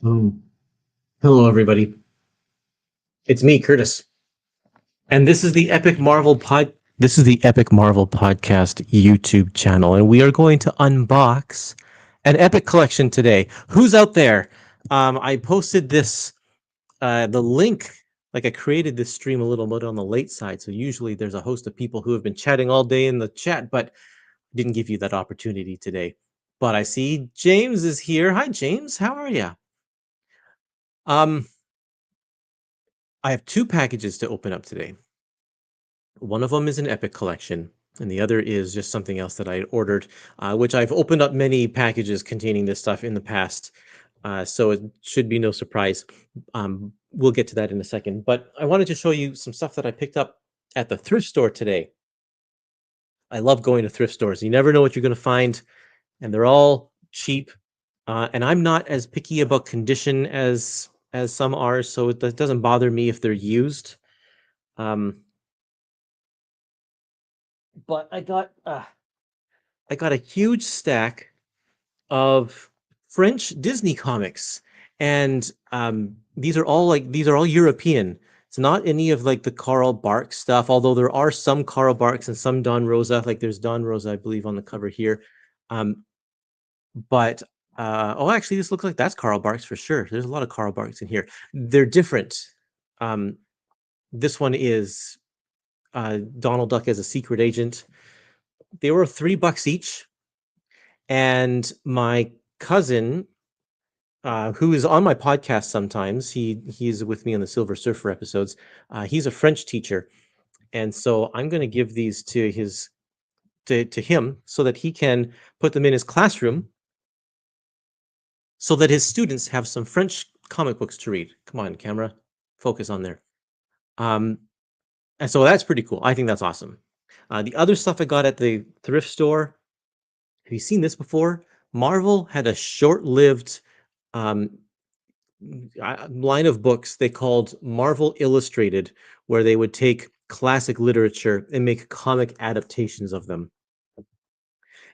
Oh, hello, everybody. It's me, Kurtis, and this is the Epic Marvel Pod. This is the Epic Marvel Podcast YouTube channel, and we are going to unbox an Epic Collection today. Who's out there? I posted this, the link. Like I created this stream a little bit on the late side, so usually there's a host of people who have been chatting all day in the chat, but didn't give you that opportunity today. But I see James is here. Hi, James. How are you? Um, I have two packages to open up today. One of them is an Epic Collection, and the other is just something else that I ordered, which I've opened up many packages containing this stuff in the past, so it should be no surprise. We'll get to that in a second, but I wanted to show you some stuff that I picked up at the thrift store today. I love going to thrift stores. You never know what you're going to find, and they're all cheap. And I'm not as picky about condition as some are, so it doesn't bother me if they're used. Um, but I got a huge stack of French Disney comics, and these are all European. It's not any of like the Carl Barks stuff, although there are some Carl Barks and some Don Rosa. Like there's Don Rosa, I believe, on the cover here. Um, but actually, this looks like that's Carl Barks for sure. There's a lot of Carl Barks in here. They're different. Um, this one is Donald Duck as a secret agent. They were $3 each, and my cousin, who is on my podcast sometimes, he's with me on the Silver Surfer episodes. He's a French teacher, and so I'm going to give these to him so that he can put them in his classroom, so that his students have some French comic books to read. Come on, camera, focus on there. Um, and so that's pretty cool. I think that's awesome. The other stuff I got at the thrift store. Have you seen this before? Marvel had a short-lived um, line of books they called Marvel Illustrated, where they would take classic literature and make comic adaptations of them.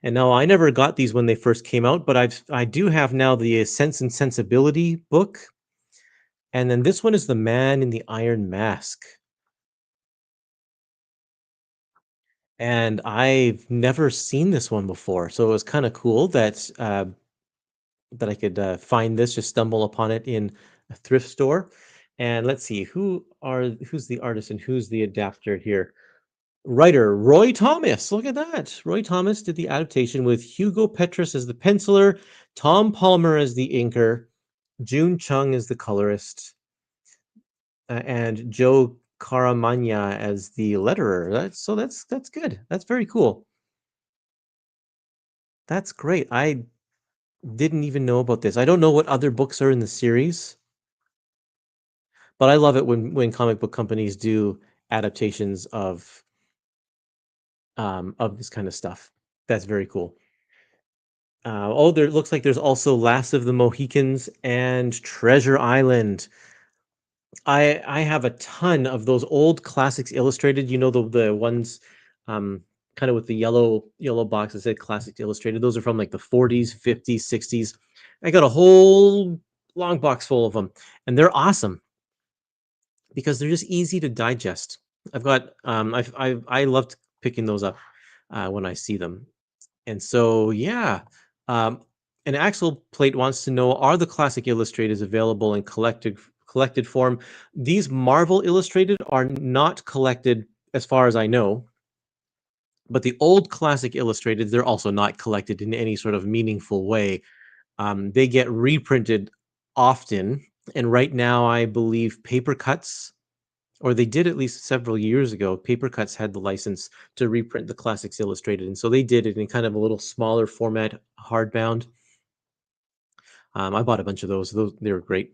And now I never got these when they first came out, but I do have now the Sense and Sensibility book, and then this one is The Man in the Iron Mask. And I've never seen this one before, so it was kind of cool that I could find this, just stumble upon it in a thrift store. And let's see, who's the artist and who's the adapter here? Writer Roy Thomas. Look at that. Roy Thomas did the adaptation with Hugo Petrus as the penciler, Tom Palmer as the inker, June Chung as the colorist, and Joe Caramagna as the letterer. That's good. That's very cool. That's great. I didn't even know about this. I don't know what other books are in the series, but I love it when comic book companies do adaptations of this kind of stuff. That's very cool. There looks like there's also Last of the Mohicans and Treasure Island. I have a ton of those old classics illustrated. You know, the ones kind of with the yellow box that said classics illustrated. Those are from like the 40s, 50s, 60s. I got a whole long box full of them, and they're awesome because they're just easy to digest. I've got I loved picking those up when I see them. And so, yeah, um, and Axel Plate wants to know: are the classic illustrators available in collected form? These Marvel Illustrated are not collected, as far as I know. But the old classic illustrated, they're also not collected in any sort of meaningful way. They get reprinted often, and right now, I believe Paper Cuts, or they did at least several years ago. Paper Cuts had the license to reprint the Classics Illustrated, and so they did it in kind of a little smaller format, hardbound. I bought a bunch of those. Those they were great.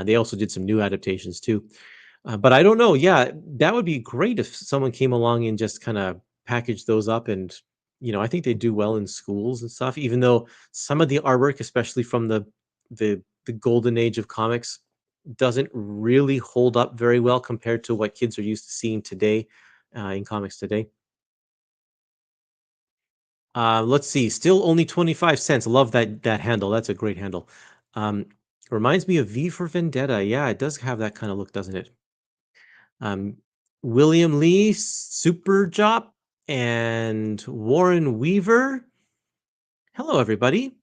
They also did some new adaptations too. But I don't know. Yeah, that would be great if someone came along and just kind of packaged those up, and I think they do well in schools and stuff. Even though some of the artwork, especially from the golden age of comics, doesn't really hold up very well compared to what kids are used to seeing today in comics today. Let's see. Still only 25 cents. Love that handle. That's a great handle. Um, Reminds me of V for Vendetta. Yeah, it does have that kind of look, doesn't it? Um, William Lee, Super Jop, and Warren Weaver. Hello, everybody.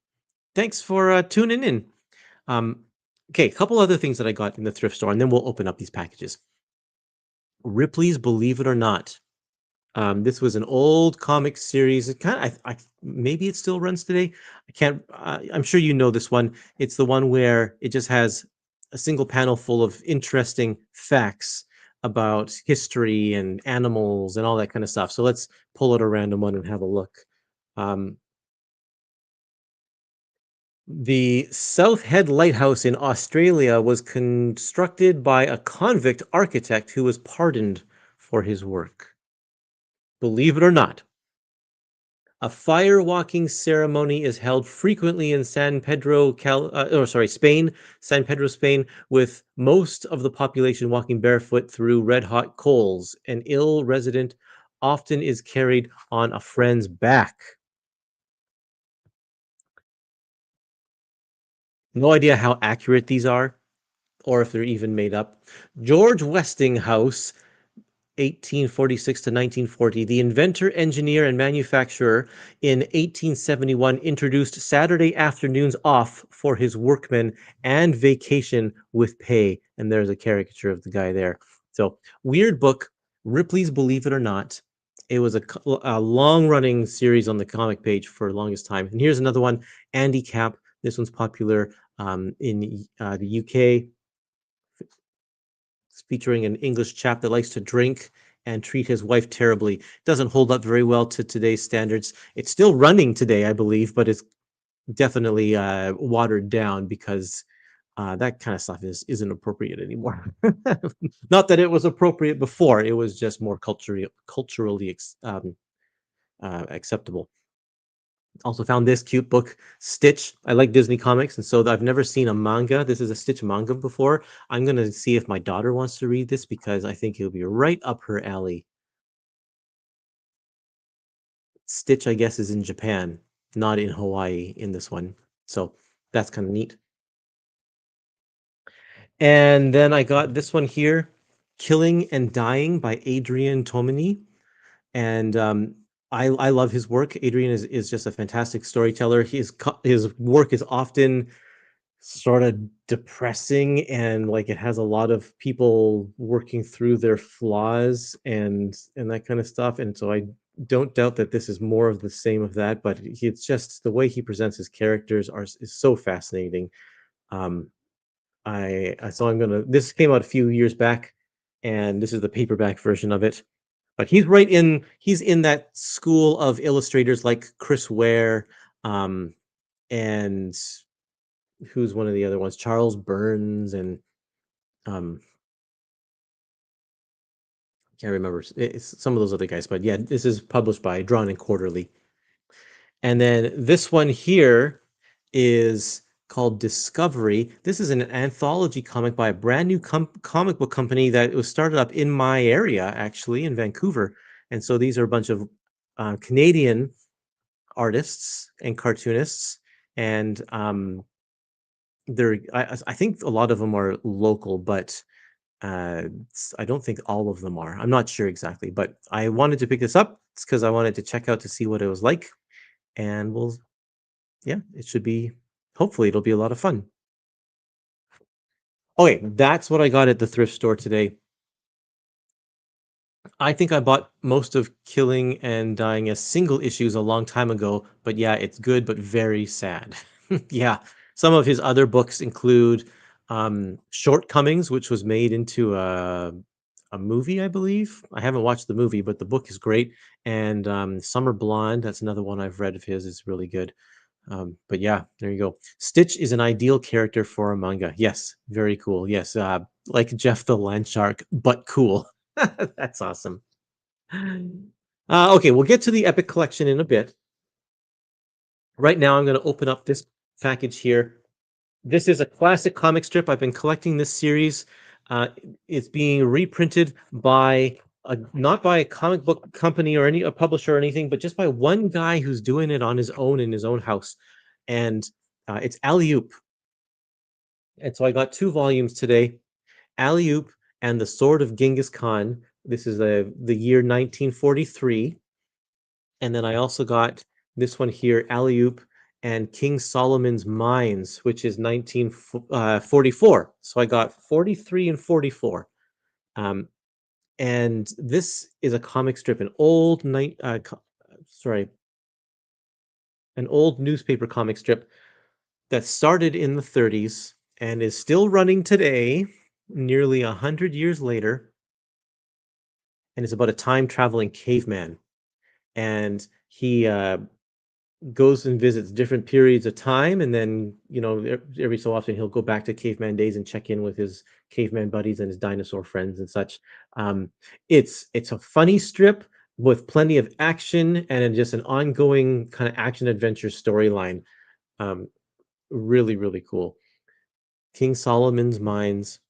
Thanks for tuning in. Um, okay, a couple other things that I got in the thrift store, and then we'll open up these packages. Ripley's Believe It or Not. This was an old comic series. It kind of, maybe it still runs today. I can't. I'm sure you know this one. It's the one where it just has a single panel full of interesting facts about history and animals and all that kind of stuff. So let's pull out a random one and have a look. Um, the South Head Lighthouse in Australia was constructed by a convict architect who was pardoned for his work. Believe it or not. A fire walking ceremony is held frequently in Spain, San Pedro, Spain, with most of the population walking barefoot through red hot coals. An ill resident often is carried on a friend's back. No idea how accurate these are or if they're even made up. George Westinghouse 1846 to 1940, the inventor, engineer, and manufacturer in 1871 introduced Saturday afternoons off for his workmen and vacation with pay. And there's a caricature of the guy there. So, weird book, Ripley's Believe It or Not. It was a long running series on the comic page for the longest time. And here's another one, Andy Cap. This one's popular in the UK, featuring an English chap that likes to drink and treat his wife terribly. Doesn't hold up very well to today's standards. It's still running today, I believe, but it's definitely watered down because that kind of stuff isn't appropriate anymore. Not that it was appropriate before; it was just more culturally acceptable. Also found this cute book, Stitch. I like Disney comics, and so I've never seen a manga. This is a Stitch manga before. I'm gonna see if my daughter wants to read this because I think it'll be right up her alley. Stitch, I guess, is in Japan, not in Hawaii in this one. So that's kind of neat. And then I got this one here, Killing and Dying by Adrian Tomini. And I love his work. Adrian is just a fantastic storyteller. His work is often sort of depressing and like it has a lot of people working through their flaws and that kind of stuff. And so I don't doubt that this is more of the same of that, but it's just the way he presents his characters is so fascinating. um so I'm gonna this came out a few years back, and this is the paperback version of it. But he's in that school of illustrators like Chris Ware, and who's one of the other ones? Charles Burns, and um, can't remember. It's some of those other guys, but yeah, this is published by Drawn and Quarterly. And then this one here is called Discovery. This is an anthology comic by a brand new comic book company that was started up in my area, actually, in Vancouver. And so these are a bunch of Canadian artists and cartoonists, and I think a lot of them are local, but I don't think all of them are. I'm not sure exactly, but I wanted to pick this up because I wanted to check out to see what it was like, and yeah, it should be. Hopefully, it'll be a lot of fun. Okay, that's what I got at the thrift store today. I think I bought most of Killing and Dying as single issues a long time ago, but yeah, it's good but very sad. Yeah, some of his other books include Shortcomings, which was made into a movie, I believe. I haven't watched the movie, but the book is great. And Summer Blonde, that's another one I've read of his, is really good. But yeah, there you go. Stitch is an ideal character for a manga. Yes, very cool. Yes, like Jeff the Land Shark, but cool. That's awesome. Okay, we'll get to the Epic Collection in a bit. Right now, I'm going to open up this package here. This is a classic comic strip. I've been collecting this series. It's being reprinted by not by a comic book company or a publisher or anything, but just by one guy who's doing it on his own in his own house. And it's Alley Oop. And so I got 2 volumes today, Alley-Oop and The Sword of Genghis Khan. This is the year 1943. And then I also got this one here, Alley-Oop and King Solomon's Mines, which is 1944. So I got 43 and 44. Um, and this is a comic strip, sorry, an old newspaper comic strip that started in the 30s and is still running today, nearly 100 years later, and it's about a time traveling caveman. And he goes and visits different periods of time, and then every so often he'll go back to caveman days and check in with his caveman buddies and his dinosaur friends and such. um, it's a funny strip with plenty of action and just an ongoing kind of action adventure storyline. um, Really, really cool. King Solomon's Mines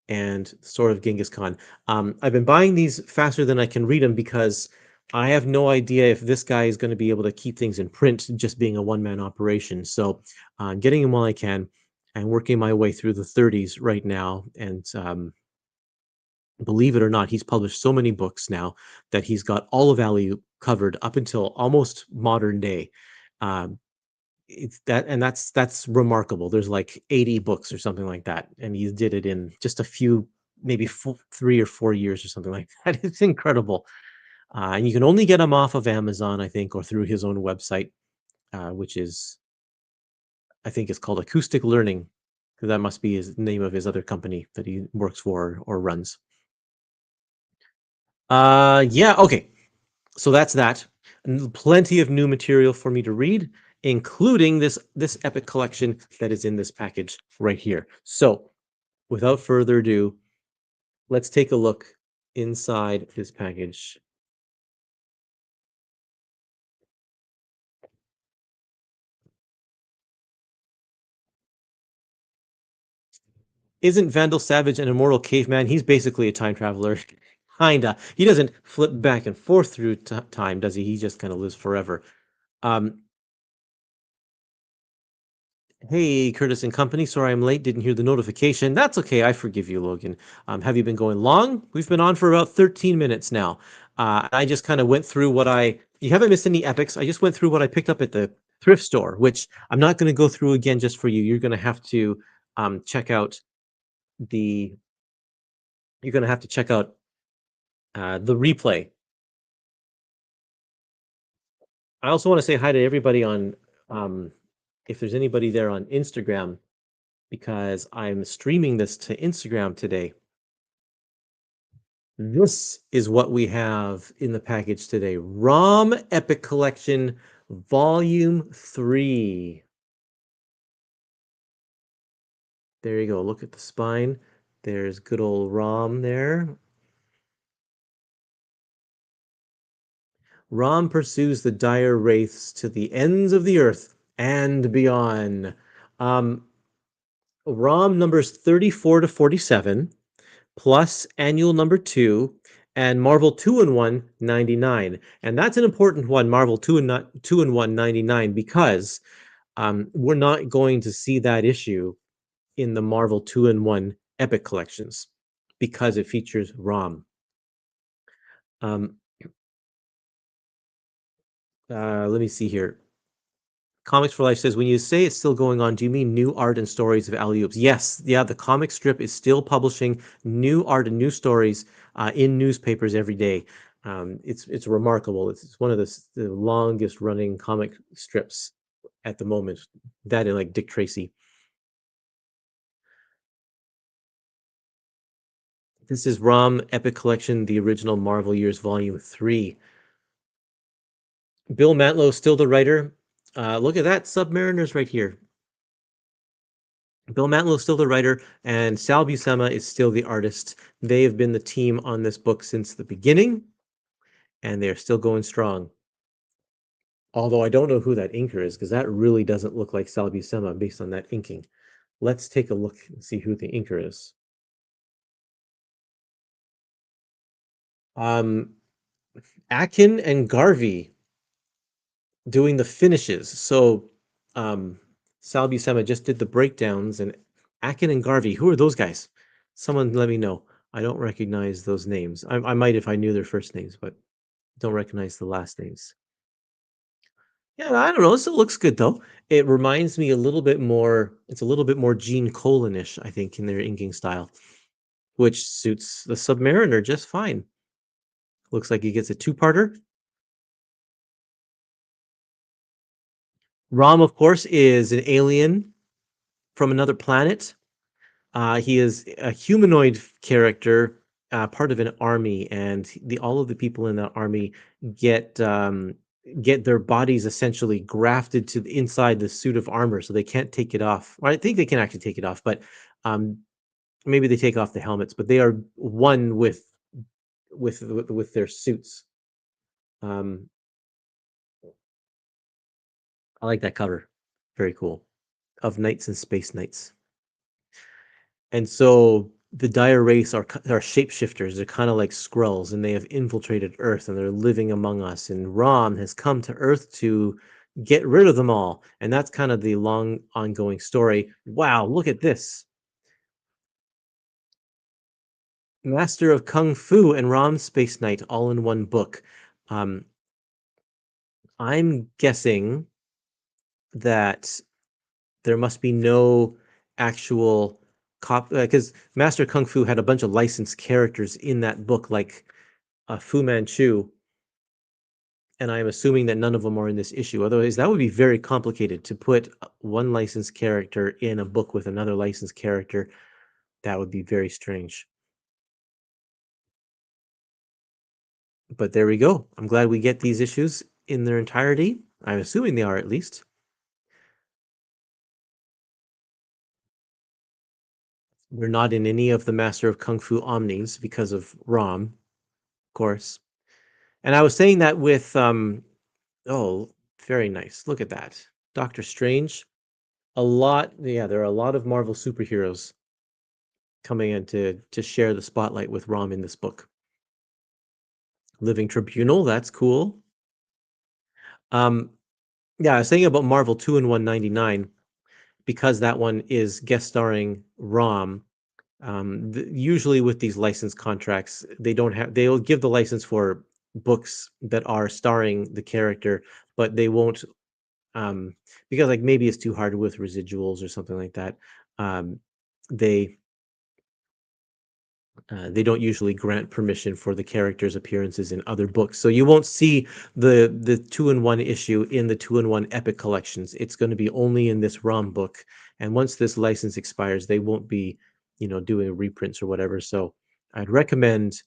and Sword of Genghis Khan. I've been buying these faster than I can read them because I have no idea if this guy is going to be able to keep things in print, just being a one-man operation. So I'm getting them while I can and working my way through the 30s right now. And believe it or not, he's published so many books now that he's got all of Alley covered up until almost modern day. Um, it's that and that's remarkable. There's like 80 books or something like that, and he did it in just a few, maybe 3 or 4 years or something like that. It's incredible. And you can only get them off of Amazon, I think, or through his own website, which is, I think, it's called Acoustic Learning, because that must be his name of his other company that he works for or runs. Yeah, okay. So that's that. And plenty of new material for me to read, including this epic collection that is in this package right here. So, without further ado, let's take a look inside this package. Isn't Vandal Savage an immortal caveman? He's basically a time traveler. Kinda. He doesn't flip back and forth through time, does he? He just kind of lives forever. Um, Hey, Curtis and company. Sorry I'm late. Didn't hear the notification. That's okay. I forgive you, Logan. Have you been going long? We've been on for about 13 minutes now. I just kind of went through you haven't missed any epics. I just went through what I picked up at the thrift store, which I'm not going to go through again just for you. You're going to have to check out the, you're going to have to check out the replay. I also want to say hi to everybody um, if there's anybody there on Instagram, because I'm streaming this to Instagram today. This is what we have in the package today. ROM Epic Collection, Volume 3. There you go. Look at the spine. There's good old ROM there. ROM pursues the dire wraiths to the ends of the earth and beyond. Um, ROM numbers 34 to 47, plus annual number 2, and Marvel 2 and 1 99. And that's an important one, Marvel 2 and 1 99, because we're not going to see that issue in the Marvel 2 and 1 Epic collections because it features ROM. Um, Let me see here. Comics for Life says, when you say it's still going on, do you mean new art and stories of alley-oops? Yes, yeah, the comic strip is still publishing new art and new stories in newspapers every day. It's remarkable. It's one of the longest running comic strips at the moment. That and like Dick Tracy. This is ROM Epic Collection, the original Marvel Years Volume 3. Bill Mantlo still the writer. Look at that, Submariners right here. Bill Mantlo is still the writer, and Sal Buscema is still the artist. They have been the team on this book since the beginning, and they're still going strong. Although I don't know who that inker is, because that really doesn't look like Sal Buscema based on that inking. Let's take a look and see who the inker is. Um, Akin and Garvey doing the finishes. So, um, Sal Buscema just did the breakdowns, and Akin and Garvey, who are those guys? Someone let me know. I don't recognize those names. I might if I knew their first names, but don't recognize the last names. Yeah, I don't know. This looks good though. It reminds me a little bit more. It's a little bit more Gene Colanish, I think, in their inking style, which suits the Submariner just fine. Looks like he gets a two-parter. Rom, of course, is an alien from another planet. He is a humanoid character, part of an army, and the all of the people in that army get get their bodies essentially grafted to the inside the suit of armor, so they can't take it off. Well, I think they can actually take it off, but um, maybe they take off the helmets. But they are one with their suits. Um, I like that cover. Very cool. Of Knights and Space Knights. And so the dire race are shapeshifters. They're kind of like Skrulls, and they have infiltrated Earth, and they're living among us. And Rom has come to Earth to get rid of them all. And that's kind of the long ongoing story. Wow, look at this. Master of Kung Fu and Rom Space Knight all in one book. Um, I'm guessing that there must be no actual cop because Master Kung Fu had a bunch of licensed characters in that book, like Fu Manchu, and I'm assuming that none of them are in this issue. Otherwise, that would be very complicated to put one licensed character in a book with another licensed character. That would be very strange. But there we go. I'm glad we get these issues in their entirety. I'm assuming they are at least. We're not in any of the Master of Kung Fu Omnis because of ROM, of course. And I was saying that with oh, very nice. Look at that. Doctor Strange. A lot, yeah, there are a lot of Marvel superheroes coming in to share the spotlight with Rom in this book. Living Tribunal, that's cool. Um, yeah, I was saying about Marvel 2 and 199 because that one is guest starring Rom. Usually with these license contracts, they'll give the license for books that are starring the character, but they won't because like maybe it's too hard with residuals or something like that. Um, they they don't usually grant permission for the characters' appearances in other books. So you won't see the two in one issue in the two in one Epic collections. It's going to be only in this ROM book. And once this license expires, they won't be, doing reprints or whatever. So I'd recommend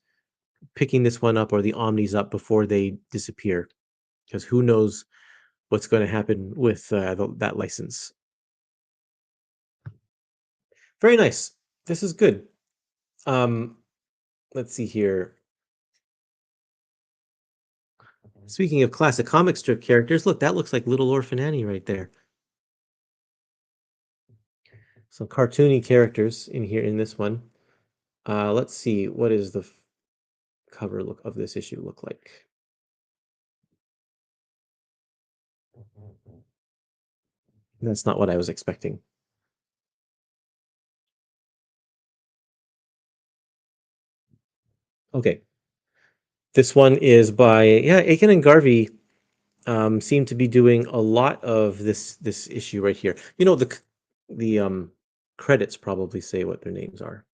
picking this one up or the Omnis up before they disappear, because who knows what's going to happen with that license. Very nice. This is good. Um, let's see here. Speaking of classic comic strip characters, look, that looks like Little Orphan Annie right there. Some cartoony characters in here in this one. Let's see, what is the cover look of this issue look like? That's not what I was expecting. Okay, this one is by Aiken and Garvey. Seem to be doing a lot of this issue right here. The credits probably say what their names are.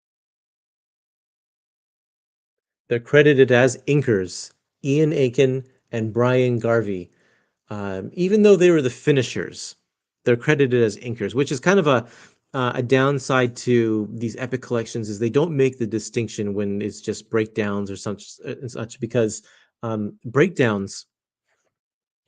They're credited as inkers, Ian Aiken and Brian Garvey. Even though they were the finishers, they're credited as inkers, which is kind of a downside to these epic collections is they don't make the distinction when it's just breakdowns or such because breakdowns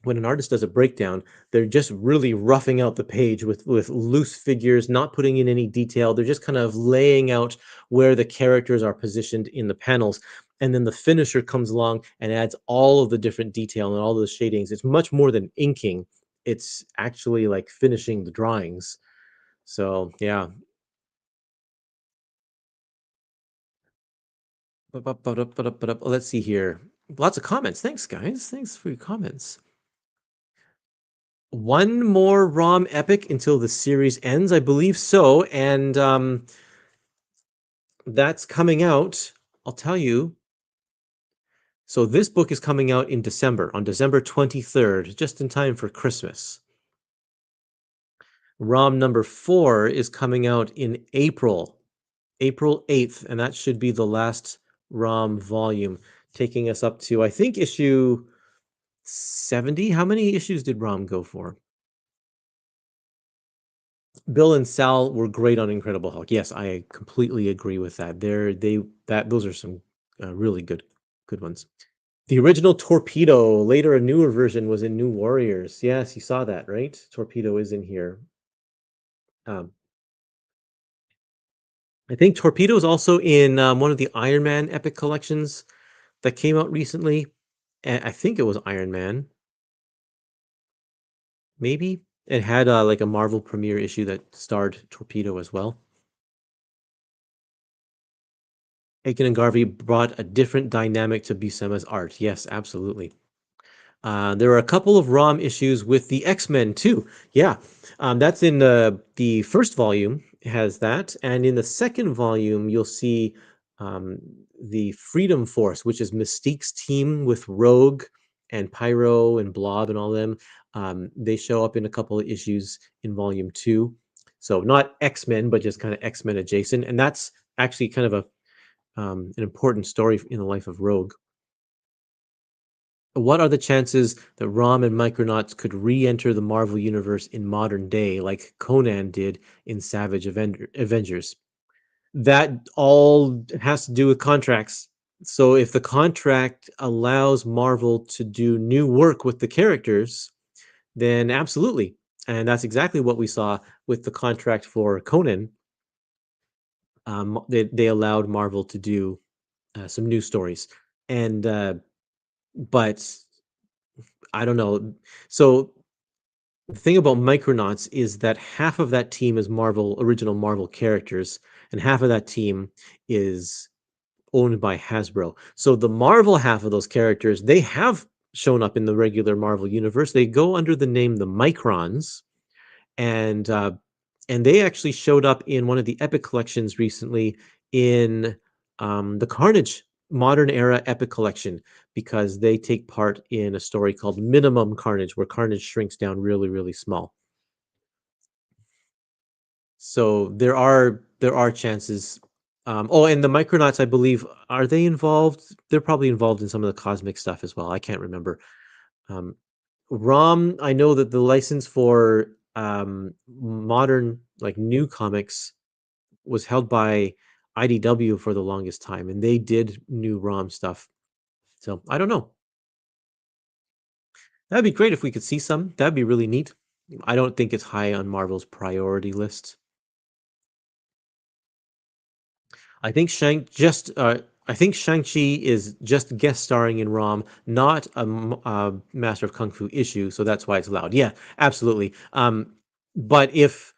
when an artist does a breakdown, they're just really roughing out the page with loose figures, not putting in any detail. They're just kind of laying out where the characters are positioned in the panels. And then the finisher comes along and adds all of the different detail and all the shadings. It's much more than inking. It's actually like finishing the drawings. So yeah. Let's see here. Lots of comments. Thanks, guys. Thanks for your comments. One more ROM Epic until the series ends, I believe so, and, that's coming out, I'll tell you. So this book is coming out in December, on December 23rd, just in time for Christmas. ROM number 4 is coming out in April, April 8th, and that should be the last ROM volume, taking us up to, I think, issue 70. How many issues did ROM go for? Bill and Sal were great on Incredible Hulk. Yes, I completely agree with that. Those are some really good ones. The original Torpedo, later a newer version was in New Warriors. Yes, you saw that, right? Torpedo is in here. Um, I think Torpedo is also in one of the Iron Man Epic collections that came out recently. I think it was Iron Man, maybe. It had like a Marvel premiere issue that starred Torpedo as well. Aiken and Garvey brought a different dynamic to Buscema's art. Yes, absolutely. There are a couple of ROM issues with the X-Men too. Yeah, that's in the first volume has that, and in the second volume you'll see um, the Freedom Force, which is Mystique's team with Rogue and Pyro and Blob and all them. They show up in a couple of issues in volume 2. So not X-Men, but just kind of X-Men adjacent, and that's actually kind of a an important story in the life of Rogue. What are the chances that ROM and Micronauts could re-enter the Marvel Universe in modern day, like Conan did in Savage Avengers? That all has to do with contracts. So if the contract allows Marvel to do new work with the characters, then absolutely. And that's exactly what we saw with the contract for Conan. They allowed Marvel to do some new stories, and but I don't know. So the thing about Micronauts is that half of that team is original Marvel characters, and half of that team is owned by Hasbro. So the Marvel half of those characters, they have shown up in the regular Marvel universe. They go under the name the Microns, and they actually showed up in one of the Epic collections recently in the Carnage Modern Era Epic Collection because they take part in a story called Minimum Carnage, where Carnage shrinks down really, really small. So there are chances. Oh, and the Micronauts, I believe, are they involved? They're probably involved in some of the cosmic stuff as well. I can't remember. Um, ROM, I know that the license for modern, like new comics, was held by IDW for the longest time, and they did new ROM stuff. So I don't know. That'd be great if we could see some. That'd be really neat. I don't think it's high on Marvel's priority list. I think I think Shang-Chi is just guest starring in ROM, not a Master of Kung Fu issue, so that's why it's allowed. Yeah, absolutely. But if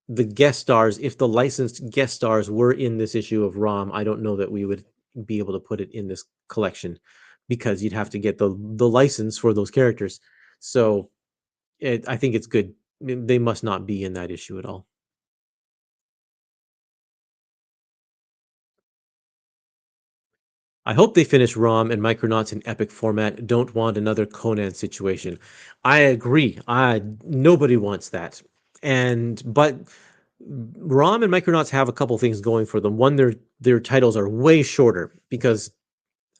the licensed guest stars were in this issue of ROM, I don't know that we would be able to put it in this collection because you'd have to get the license for those characters. So I think it's good. They must not be in that issue at all. I hope they finish ROM and Micronauts in epic format. Don't want another Conan situation. I agree. Nobody wants that. But ROM and Micronauts have a couple things going for them. One, their titles are way shorter because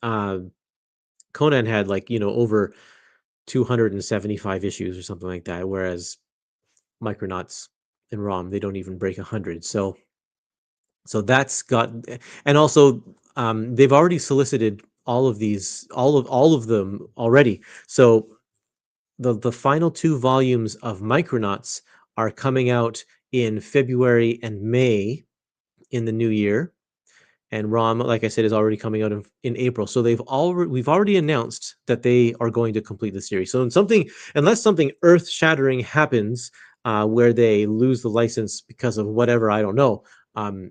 uh, Conan had over 275 issues or something like that, whereas Micronauts and ROM they don't even break 100. So that's got, and also they've already solicited all of them already. So the final two volumes of Micronauts are coming out in February and May in the new year, and ROM, like I said, is already coming out in April. So we've already announced that they are going to complete the series. So unless something earth shattering happens where they lose the license because of whatever, I don't know, um,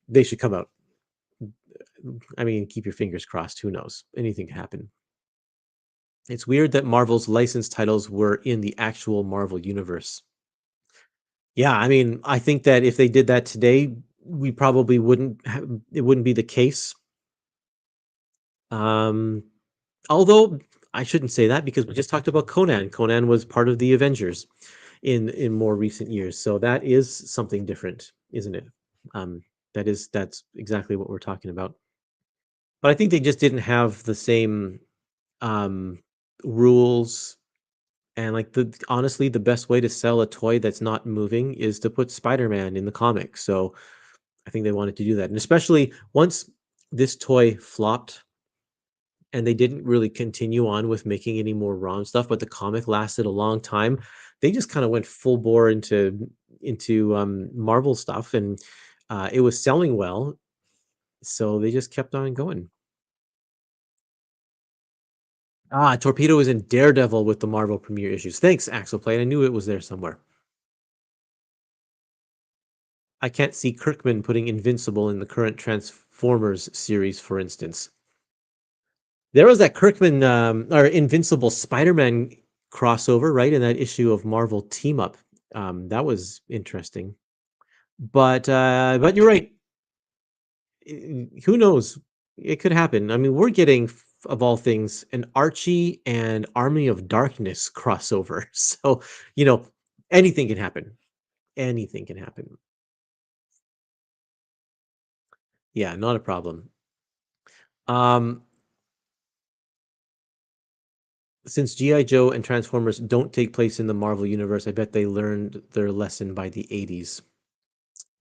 they should come out. I mean, keep your fingers crossed. Who knows? Anything can happen. It's weird that Marvel's licensed titles were in the actual Marvel universe. Yeah, I mean, I think that if they did that today, we probably it wouldn't be the case. Um, although I shouldn't say that because we just talked about Conan. Conan was part of the Avengers in more recent years, so that is something different, isn't it? Um, that's exactly what we're talking about. But I think they just didn't have the same um, rules. And like honestly, the best way to sell a toy that's not moving is to put Spider-Man in the comic. So I think they wanted to do that. And especially once this toy flopped and they didn't really continue on with making any more ROM stuff, but the comic lasted a long time, they just kind of went full bore into Marvel stuff, and it was selling well, so they just kept on going. Ah, Torpedo is in Daredevil with the Marvel premiere issues. Thanks, Axel Play. I knew it was there somewhere. I can't see Kirkman putting Invincible in the current Transformers series, for instance. There was that Kirkman or Invincible Spider-Man crossover, right? In that issue of Marvel Team Up. That was interesting. But you're right. Who knows? It could happen. I mean, we're getting of all things an Archie and Army of Darkness crossover. So, you know, anything can happen. Anything can happen. Yeah, not a problem. Um, since G.I. Joe and Transformers don't take place in the Marvel universe, I bet they learned their lesson by the 80s.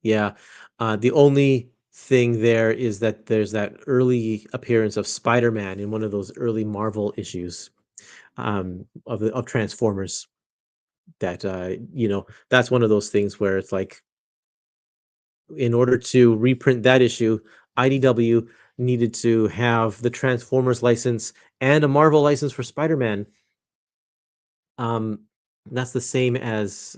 Yeah. The only thing there is that there's that early appearance of Spider-Man in one of those early Marvel issues of Transformers that that's one of those things where it's like in order to reprint that issue, IDW needed to have the Transformers license and a Marvel license for Spider-Man. Um, that's the same as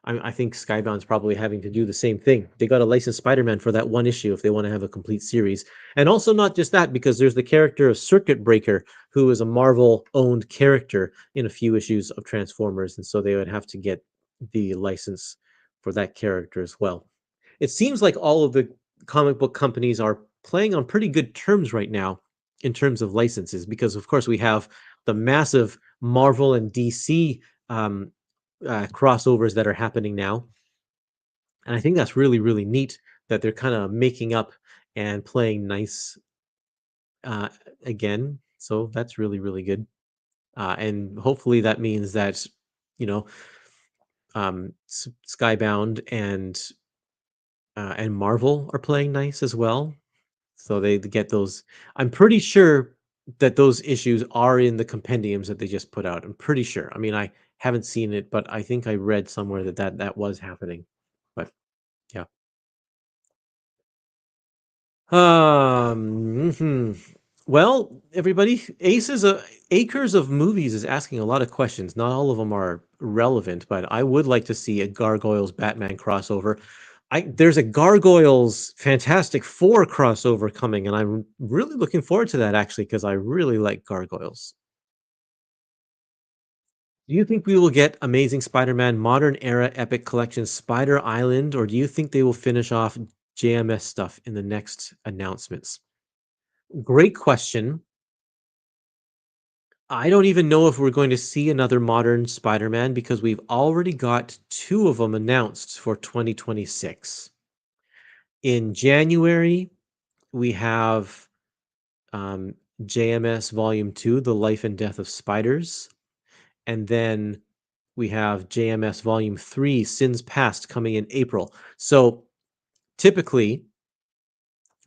I think Skybound's probably having to do the same thing. They got to license Spider-Man for that one issue if they want to have a complete series, and also not just that because there's the character of Circuit Breaker, who is a Marvel-owned character in a few issues of Transformers, and so they would have to get the license for that character as well. It seems like all of the comic book companies are playing on pretty good terms right now in terms of licenses because, of course, we have the massive Marvel and DC crossovers that are happening now. And I think that's really, really neat that they're kind of making up and playing nice uh, again. So that's really, really good. And hopefully that means that, you know, Skybound and Marvel are playing nice as well. So they get those. I'm pretty sure that those issues are in the compendiums that they just put out. I'm pretty sure. I mean, I haven't seen it, but I think I read somewhere that was happening. But yeah. Well, everybody, Acres of Movies is asking a lot of questions. Not all of them are relevant, but I would like to see a Gargoyles Batman crossover. There's a Gargoyles Fantastic Four crossover coming, and I'm really looking forward to that actually because I really like Gargoyles. Do you think we will get Amazing Spider-Man Modern Era Epic Collection Spider Island, or do you think they will finish off JMS stuff in the next announcements? Great question. I don't even know if we're going to see another modern Spider-Man because we've already got two of them announced for 2026. In January, we have um, JMS Volume 2, The Life and Death of Spiders. And then we have JMS Volume 3, Sins Past, coming in April. So typically,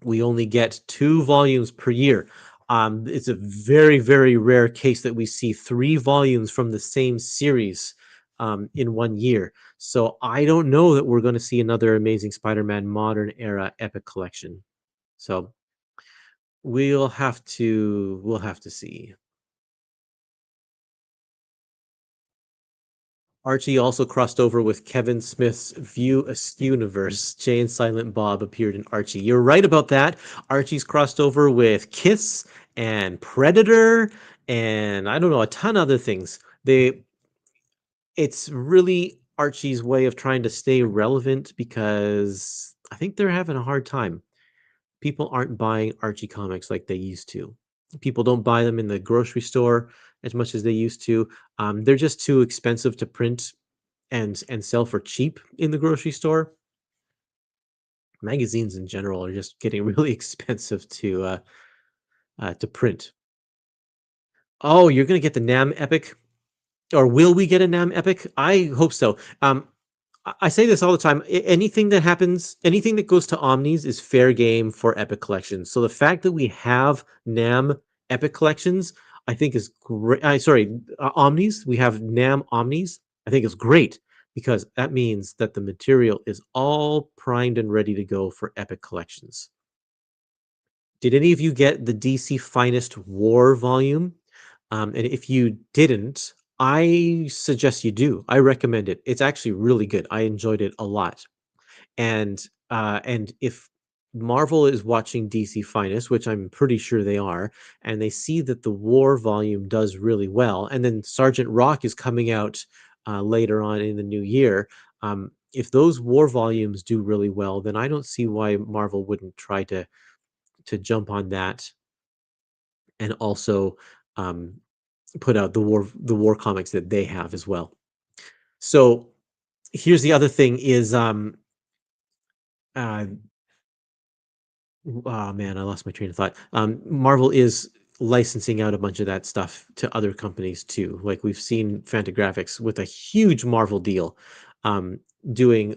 we only get 2 volumes per year. It's a very, very rare case that we see 3 volumes from the same series in 1 year. So I don't know that we're going to see another Amazing Spider-Man Modern Era Epic Collection. So we'll have to see. Archie also crossed over with Kevin Smith's View Askew-niverse. Jay and Silent Bob appeared in Archie. You're right about that. Archie's crossed over with Kiss and Predator and I don't know, a ton of other things. It's really Archie's way of trying to stay relevant because I think they're having a hard time. People aren't buying Archie comics like they used to. People don't buy them in the grocery store as much as they used to. They're just too expensive to print and sell for cheap in the grocery store. Magazines in general are just getting really expensive to print. Oh, you're gonna get the Nam Epic, or will we get a Nam Epic? I hope so. I say this all the time. Anything that happens, anything that goes to Omnis is fair game for Epic Collections. So the fact that we have Nam Epic Collections, I think is great. Sorry, Omnis. We have Nam Omnis. I think is great because that means that the material is all primed and ready to go for Epic Collections. Did any of you get the DC Finest War volume? And if you didn't, I suggest you do. I recommend it. It's actually really good. I enjoyed it a lot. And if Marvel is watching DC Finest, which I'm pretty sure they are, and they see that the War volume does really well, and then Sergeant Rock is coming out later on in the new year. If those War volumes do really well, then I don't see why Marvel wouldn't try to jump on that and also um, put out the war comics that they have as well. So here's the other thing is uh, oh man, I lost my train of thought. Marvel is licensing out a bunch of that stuff to other companies too. Like we've seen Fantagraphics with a huge Marvel deal, um, doing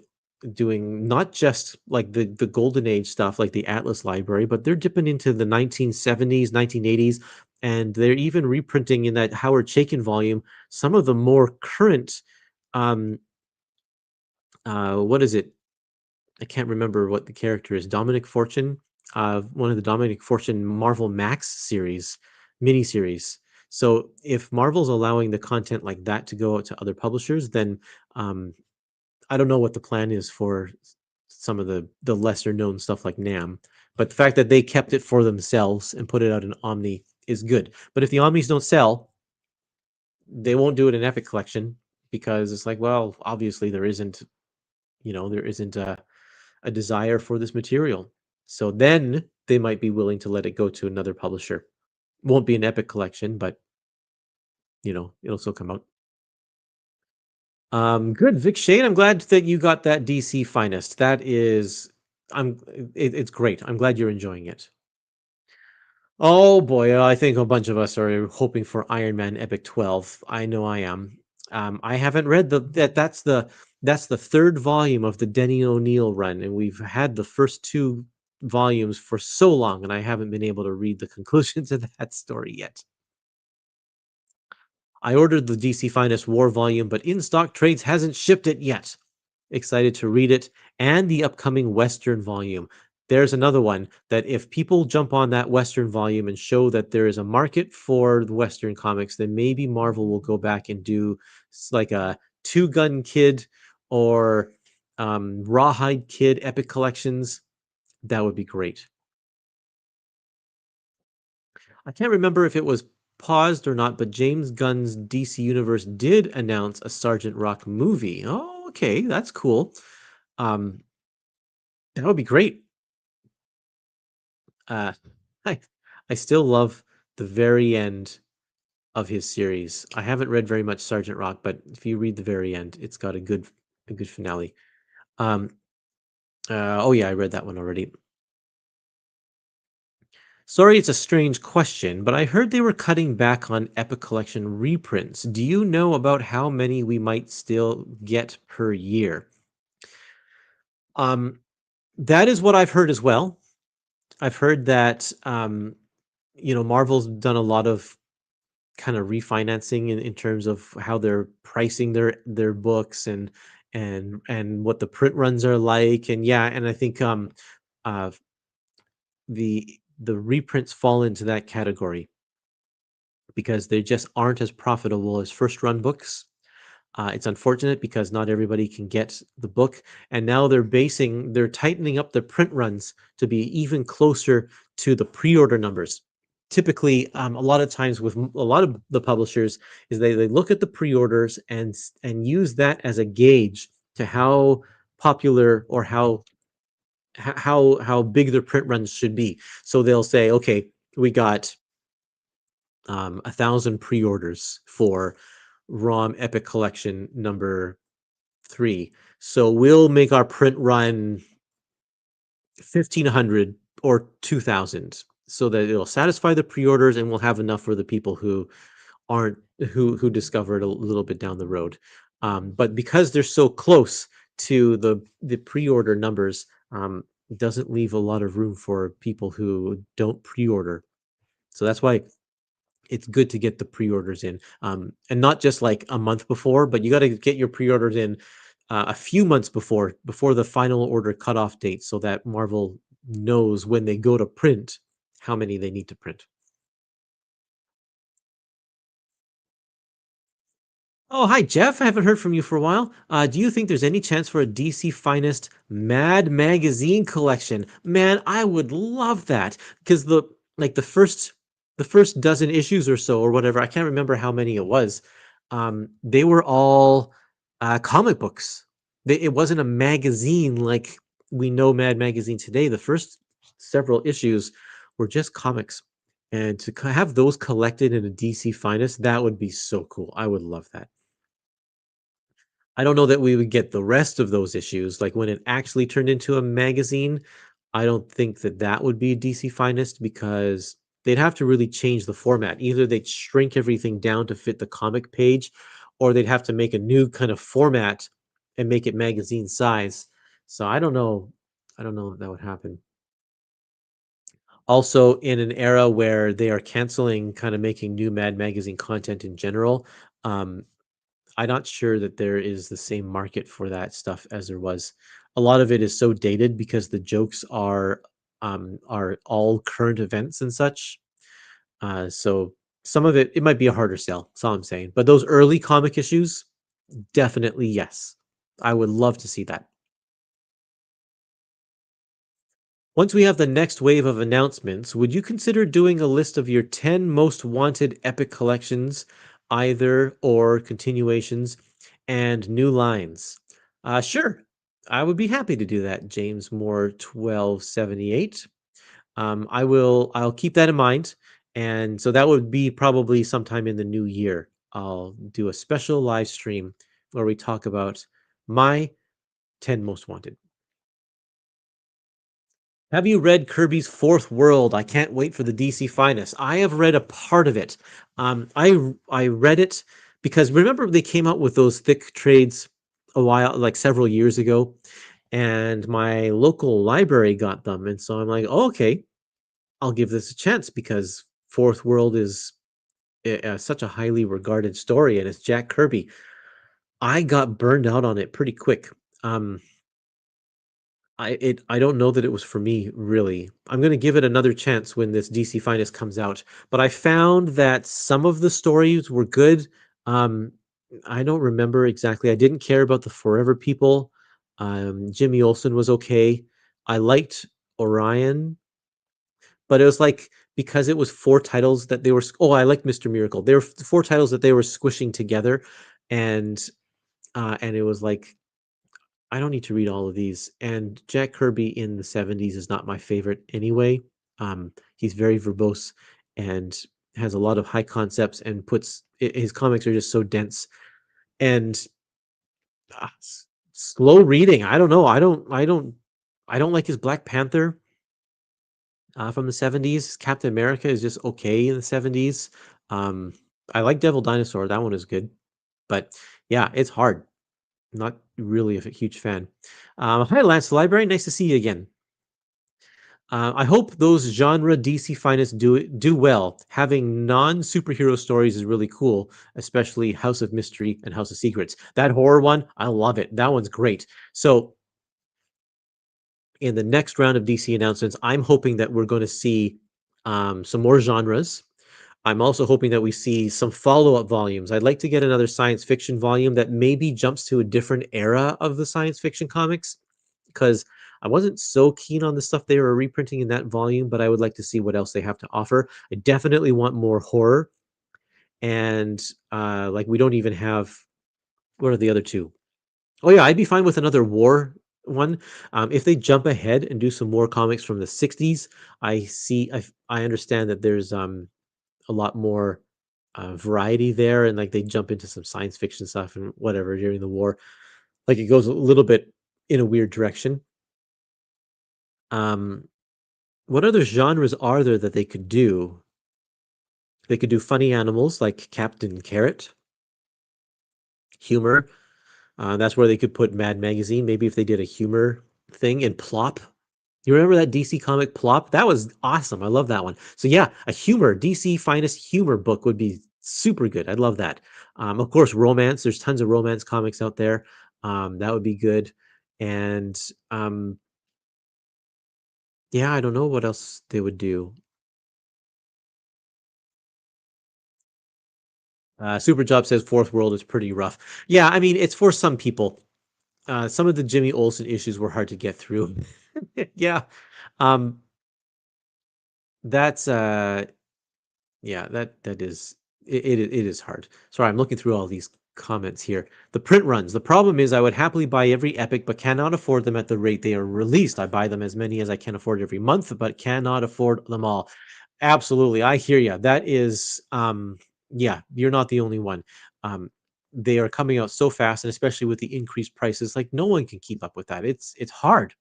doing not just like the golden age stuff like the Atlas library, but they're dipping into the 1970s, 1980s, and they're even reprinting in that Howard Chaykin volume some of the more current um what is it? I can't remember what the character is. Dominic Fortune, one of the Dominic Fortune Marvel Max series, miniseries. So if Marvel's allowing the content like that to go out to other publishers, then um, I don't know what the plan is for some of the lesser known stuff like Nam. But the fact that they kept it for themselves and put it out in Omni is good. But if the Omnis don't sell, they won't do it in Epic Collection because it's like, well, obviously there isn't a desire for this material. So then they might be willing to let it go to another publisher. Won't be an Epic Collection, but it'll still come out. Good, Vic Shane. I'm glad that you got that DC Finest. It's great. I'm glad you're enjoying it. Oh boy, I think a bunch of us are hoping for Iron Man Epic 12. I know I am. I haven't read that's the third volume of the Denny O'Neil run, and we've had the first two volumes for so long, and I haven't been able to read the conclusions of that story yet. I ordered the DC Finest War volume, but In Stock Trades hasn't shipped it yet. Excited to read it and the upcoming Western volume. There's another one that if people jump on that Western volume and show that there is a market for the Western comics, then maybe Marvel will go back and do like a Two Gun Kid or Rawhide Kid Epic Collections. That would be great. I can't remember if it was paused or not, but James Gunn's DC Universe did announce a Sergeant Rock movie. Oh, okay, that's cool. Um, that would be great. Uh, I I still love the very end of his series. I haven't read very much Sergeant Rock, but if you read the very end, it's got a good finale. Um, oh yeah, I read that one already. Sorry, it's a strange question, but I heard they were cutting back on Epic Collection reprints. Do you know about how many we might still get per year? Um, that is what I've heard as well. I've heard that Marvel's done a lot of kind of refinancing in terms of how they're pricing their books and what the print runs are like. And yeah, and I think uh the reprints fall into that category because they just aren't as profitable as first run books. It's unfortunate because not everybody can get the book, and now they're tightening up the print runs to be even closer to the pre-order numbers. typically, a lot of times with a lot of the publishers is they look at the pre-orders and use that as a gauge to how popular or how big their print runs should be. So they'll say, okay, we got 1,000 pre-orders for ROM Epic Collection number 3. So we'll make our print run 1,500 or 2,000 so that it'll satisfy the pre-orders and we'll have enough for the people aren't who discover it a little bit down the road. But because they're so close to the pre-order numbers, it doesn't leave a lot of room for people who don't pre-order. So that's why it's good to get the pre-orders in, and not just like a month before, but you got to get your pre-orders in a few months before the final order cutoff date, so that Marvel knows when they go to print how many they need to print. Oh, hi, Jeff. I haven't heard from you for a while. Do you think there's any chance for a DC Finest Mad Magazine collection? Man, I would love that because like the first dozen issues or so or whatever, I can't remember how many it was. They were all comic books. It wasn't a magazine like we know Mad Magazine today. The first several issues were just comics. And to have those collected in a DC Finest, that would be so cool. I would love that. I don't know that we would get the rest of those issues, like, when it actually turned into a magazine, I don't think that that would be DC Finest because they'd have to really change the format. Either they'd shrink everything down to fit the comic page, or they'd have to make a new kind of format and make it magazine size. So I don't know if that would happen. Also, in an era where they are canceling kinda making new Mad Magazine content in general, um, I'm not sure that there is the same market for that stuff as there was. A lot of it is so dated because the jokes are all current events and such. So some of it might be a harder sell. That's all I'm saying. But those early comic issues, definitely yes. I would love to see that. Once we have the next wave of announcements, would you consider doing a list of your 10 most wanted Epic collections, either or continuations, and new lines? Sure. I would be happy to do that, James Moore 1278. I'll keep that in mind. And so that would be probably sometime in the new year. I'll do a special live stream where we talk about my 10 most wanted. Have you read Kirby's Fourth World? I can't wait for the DC Finest. I have read a part of it. I read it because remember they came out with those thick trades a while, like several years ago, and my local library got them, and so I'm like, oh, okay, I'll give this a chance because Fourth World is such a highly regarded story, and it's Jack Kirby. I got burned out on it pretty quick. Um, I don't know that it was for me, really. I'm gonna give it another chance when this DC Finest comes out, but I found that some of the stories were good. Um, I don't remember exactly. I didn't care about the Forever People. Jimmy Olsen was okay. I liked Orion, but it was like because it was 4 titles that they were oh, I liked Mr. Miracle. There were 4 titles that they were squishing together, and and it was like I don't need to read all of these. And Jack Kirby in the 70s is not my favorite anyway. He's very verbose and has a lot of high concepts and his comics are just so dense and slow reading. I don't know. I don't like his Black Panther from the 70s. Captain America is just okay in the 70s. Um, I like Devil Dinosaur. That one is good. But yeah, it's hard. Not really a huge fan. Hi, Lance Library. Nice to see you again. I hope those genre DC finest do well. Having non-superhero stories is really cool, especially House of Mystery and House of Secrets. That horror one, I love it. That one's great. So in the next round of DC announcements, I'm hoping that we're going to see some more genres. I'm also hoping that we see some follow-up volumes. I'd like to get another science fiction volume that maybe jumps to a different era of the science fiction comics because I wasn't so keen on the stuff they were reprinting in that volume, but I would like to see what else they have to offer. I definitely want more horror, and like we don't even have, what are the other two? Oh yeah, I'd be fine with another war one. If they jump ahead and do some more comics from the 60s, I understand that there's a lot more variety there, and like they jump into some science fiction stuff and whatever during the war. Like it goes a little bit in a weird direction. Um, what other genres are there that they could do? They could do funny animals like Captain Carrot, humor. That's where they could put Mad Magazine. Maybe if they did a humor thing and Plop. You remember that DC comic Plop? That was awesome. I love that one. So yeah, a humor, DC finest humor book would be super good. I'd love that. Of course, romance. There's tons of romance comics out there. That would be good. And yeah, I don't know what else they would do. Super Job says Fourth World is pretty rough. Yeah, I mean it's for some people. Some of the Jimmy Olsen issues were hard to get through. Yeah. Um, that's yeah, that is it is hard. Sorry, I'm looking through all these comments here. The print runs. The problem is I would happily buy every epic but cannot afford them at the rate they are released. I buy them as many as I can afford every month, but cannot afford them all. Absolutely. I hear you. That is yeah, you're not the only one. Um they are coming out so fast, and especially with the increased prices, like no one can keep up with that. It's hard.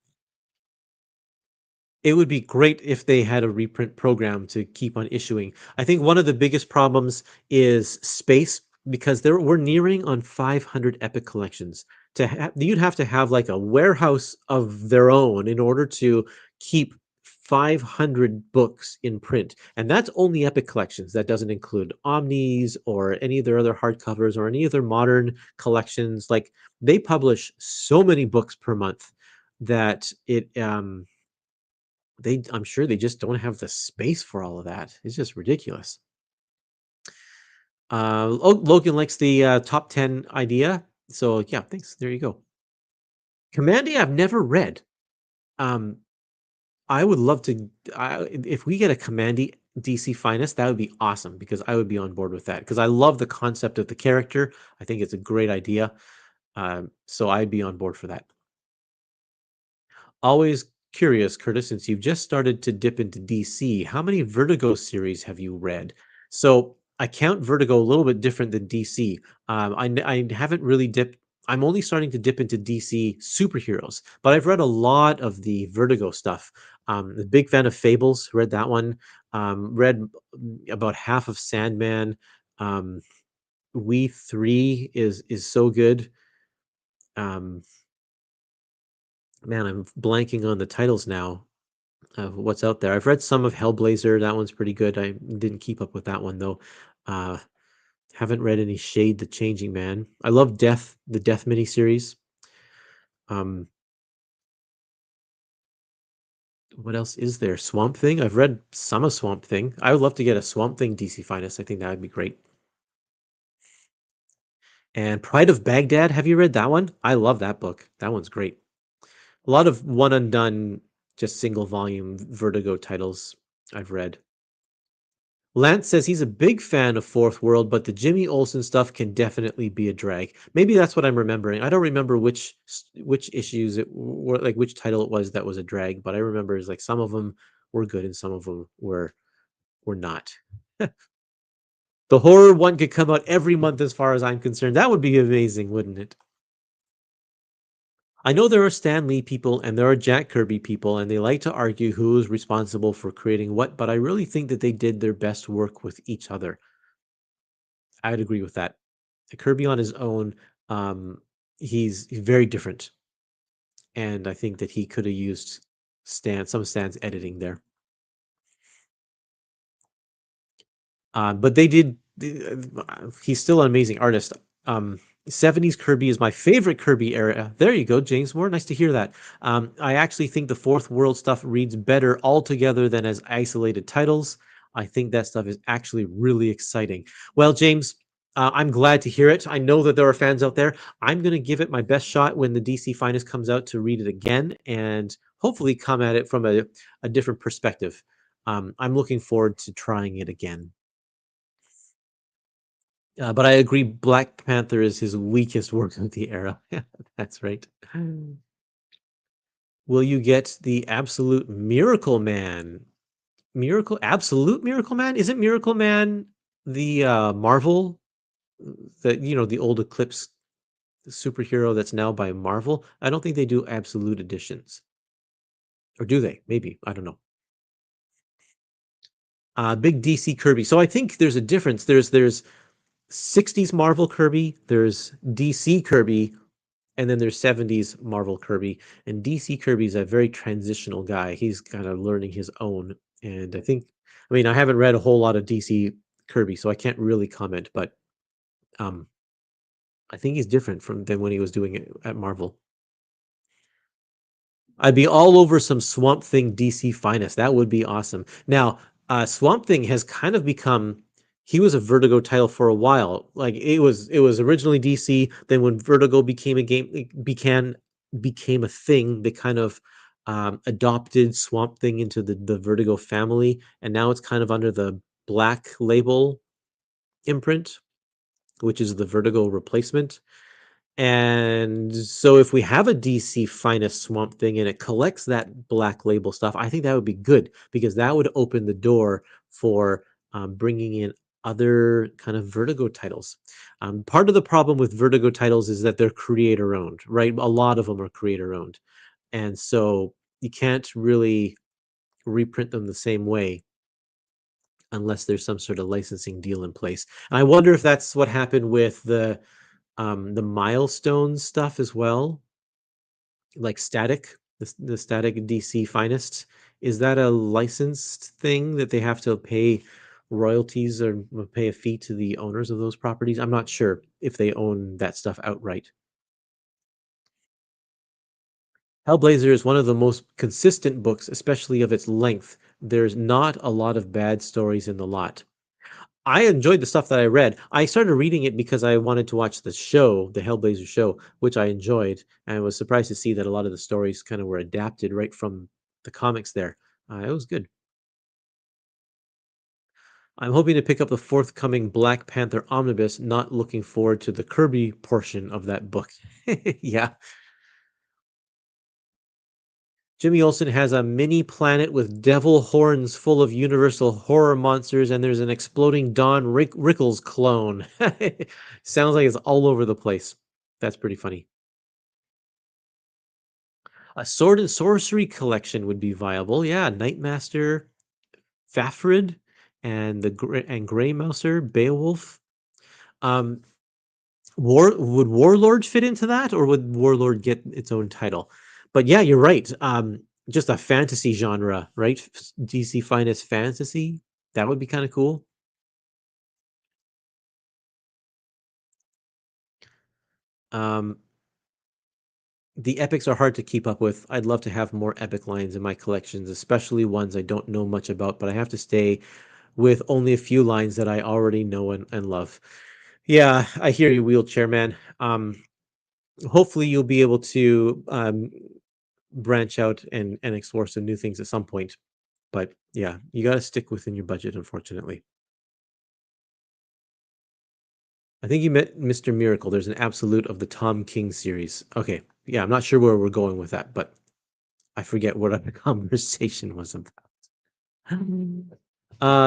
It would be great if they had a reprint program to keep on issuing. I think one of the biggest problems is space, because we're nearing on 500 Epic collections. You'd have to have like a warehouse of their own in order to keep 500 books in print, and that's only Epic collections. That doesn't include Omnis or any of their other hardcovers or any of their modern collections. Like they publish so many books per month that I'm sure they just don't have the space for all of that. It's just ridiculous. Logan likes the top 10 idea. So yeah, thanks. There you go. Commandy, I've never read. Um, I would love to. If we get a Commandy DC Finest, that would be awesome because I would be on board with that because I love the concept of the character. I think it's a great idea. So I'd be on board for that. Always curious, Curtis, since you've just started to dip into DC, how many Vertigo series have you read? So I count Vertigo a little bit different than DC. I haven't really dipped. I'm only starting to dip into DC superheroes, but I've read a lot of the Vertigo stuff. A big fan of Fables, read that one. Read about half of Sandman. Um, We Three is so good. Um, Man, I'm blanking on the titles now of what's out there. I've read some of Hellblazer. That one's pretty good. I didn't keep up with that one though. Uh, haven't read any Shade the Changing Man. I love Death, the Death miniseries. Um, what else is there? Swamp Thing. I've read some of Swamp Thing. I would love to get a Swamp Thing DC Finest. I think that would be great. And Pride of Baghdad. Have you read that one? I love that book. That one's great. A lot of one undone, just single volume Vertigo titles I've read. Lance says he's a big fan of Fourth World, but the Jimmy Olsen stuff can definitely be a drag. Maybe that's what I'm remembering. I don't remember which issues it were, like which title it was that was a drag, but I remember is like some of them were good and some of them were not. The horror one could come out every month as far as I'm concerned. That would be amazing, wouldn't it? I know there are Stan Lee people and there are Jack Kirby people, and they like to argue who is responsible for creating what, but I really think that they did their best work with each other. I'd agree with that. Kirby on his own, um, he's very different, and I think that he could have used some Stan's editing there. But they did. He's still an amazing artist. Um, 70s Kirby is my favorite Kirby era. There you go, James Moore. Nice to hear that. I actually think the Fourth World stuff reads better altogether than as isolated titles. I think that stuff is actually really exciting. Well, James, I'm glad to hear it. I know that there are fans out there. I'm going to give it my best shot when the DC Finest comes out to read it again, and hopefully come at it from a different perspective. I'm looking forward to trying it again. But I agree, Black Panther is his weakest work of the era. Yeah, that's right. Will you get the Absolute Miracle Man? Absolute Miracle Man? Isn't Miracle Man the Marvel, the old Eclipse superhero that's now by Marvel? I don't think they do Absolute editions. Or do they? Maybe. I don't know. Big DC Kirby. So I think there's a difference. There's 60s Marvel Kirby, there's DC Kirby, and then there's 70s Marvel Kirby. And DC Kirby's a very transitional guy. He's kind of learning his own. And I mean, I haven't read a whole lot of DC Kirby, so I can't really comment, but um, I think he's different from than when he was doing it at Marvel. I'd be all over some Swamp Thing DC Finest. That would be awesome. Now, Swamp Thing has kind of become he was a Vertigo title for a while. Like it was originally DC, then when Vertigo became a game it became a thing, they kind of adopted Swamp Thing into the Vertigo family, and now it's kind of under the Black Label imprint, which is the Vertigo replacement. And so if we have a DC Finest Swamp Thing and it collects that Black Label stuff, I think that would be good because that would open the door for bringing in other kind of Vertigo titles. Part of the problem with Vertigo titles is that they're creator owned, right? A lot of them are creator owned. And so you can't really reprint them the same way unless there's some sort of licensing deal in place. And I wonder if that's what happened with the milestone stuff as well, like Static, the Static DC Finest. Is that a licensed thing that they have to pay royalties or pay a fee to the owners of those properties? I'm not sure if they own that stuff outright. Hellblazer is one of the most consistent books, especially of its length. There's not a lot of bad stories in the lot. I enjoyed the stuff that I read. I started reading it because I wanted to watch the show, the Hellblazer show, which I enjoyed, and I was surprised to see that a lot of the stories kind of were adapted right from the comics there. It was good. I'm hoping to pick up the forthcoming Black Panther omnibus, not looking forward to the Kirby portion of that book. Yeah. Jimmy Olsen has a mini planet with devil horns full of universal horror monsters, and there's an exploding Don Rickles clone. Sounds like it's all over the place. That's pretty funny. A sword and sorcery collection would be viable. Yeah, Nightmaster, Fafrid, and and Grey Mouser, Beowulf. Um, would Warlord fit into that, or would Warlord get its own title? But yeah, you're right. Just a fantasy genre, right? DC Finest Fantasy. That would be kind of cool. Um, the epics are hard to keep up with. I'd love to have more epic lines in my collections, especially ones I don't know much about, but I have to stay with only a few lines that I already know and love. Yeah, I hear you, wheelchair man. Hopefully you'll be able to branch out and explore some new things at some point. But yeah, you got to stick within your budget, unfortunately. I think you met Mr. Miracle. There's an absolute of the Tom King series. Okay. Yeah, I'm not sure where we're going with that, but I forget what our conversation was about.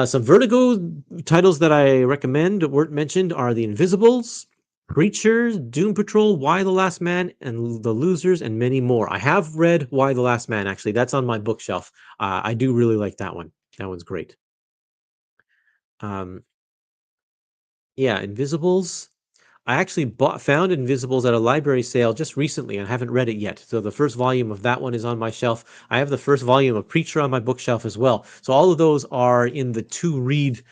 Some Vertigo titles that I recommend weren't mentioned are The Invisibles, Preachers, Doom Patrol, Why the Last Man, and The Losers, and many more. I have read Why the Last Man, actually. That's on my bookshelf. I do really like that one. That one's great. Um, yeah, Invisibles. I actually found Invisibles at a library sale just recently and haven't read it yet. So the first volume of that one is on my shelf. I have the first volume of Preacher on my bookshelf as well. So all of those are in the to read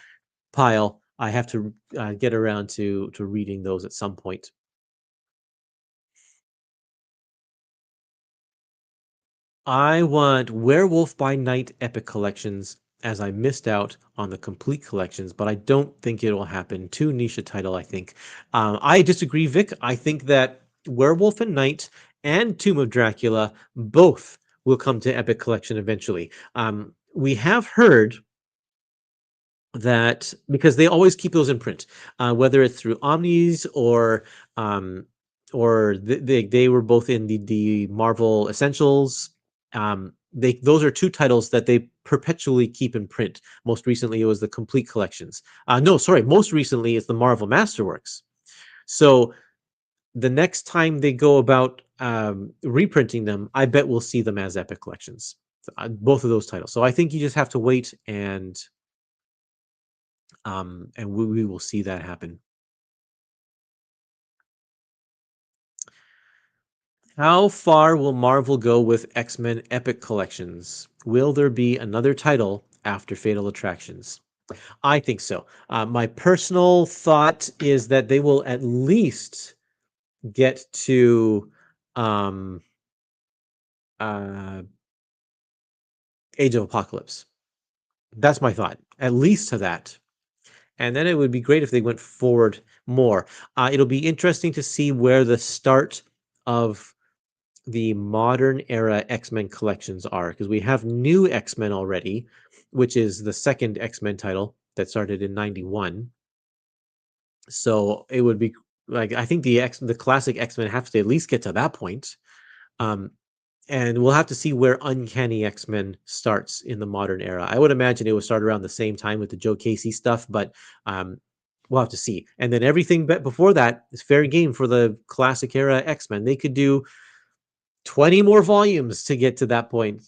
pile. I have to get around to reading those at some point. I want Werewolf by Night Epic Collections, as I missed out on the complete collections, but I don't think it will happen. Too niche a title, I think. I disagree, Vic. I think that Werewolf and Night and Tomb of Dracula both will come to Epic Collection eventually. We have heard that because they always keep those in print, whether it's through Omnis um, or they were both in the Marvel Essentials. They those are two titles that they perpetually keep in print. Most recently, it was the Complete Collections. No, sorry, most recently it's the Marvel Masterworks. So the next time they go about reprinting them, I bet we'll see them as Epic Collections, both of those titles. So I think you just have to wait and we will see that happen. How far will Marvel go with X-Men Epic Collections? Will there be another title after Fatal Attractions? I think so. My personal thought is that they will at least get to um, uh, Age of Apocalypse. That's my thought. At least to that. And then it would be great if they went forward more. It'll be interesting to see where the start of the modern era X-Men collections are, because we have new X-Men already, which is the second X-Men title that started in 91. So it would be like I think the classic X-Men have to at least get to that point. Um, and we'll have to see where Uncanny X-Men starts in the modern era. I would imagine it would start around the same time with the Joe Casey stuff, but um, we'll have to see. And then everything before that is fair game for the classic era X-Men. They could do 20 more volumes to get to that point.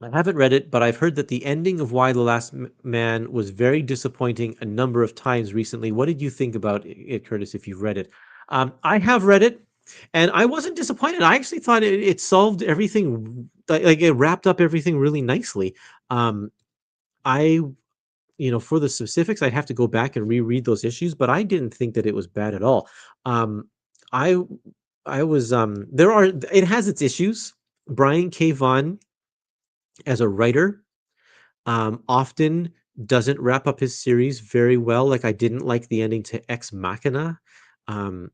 I haven't read it, but I've heard that the ending of Y the Last Man was very disappointing a number of times recently. What did you think about it, Curtis, if you've read it? I have read it, and I wasn't disappointed. I actually thought it solved everything, like it wrapped up everything really nicely. Um, I, for the specifics, I'd have to go back and reread those issues, but I didn't think that it was bad at all. Um, I, I was, it has its issues. Brian K. Vaughan as a writer often doesn't wrap up his series very well. Like I didn't like the ending to Ex Machina, um,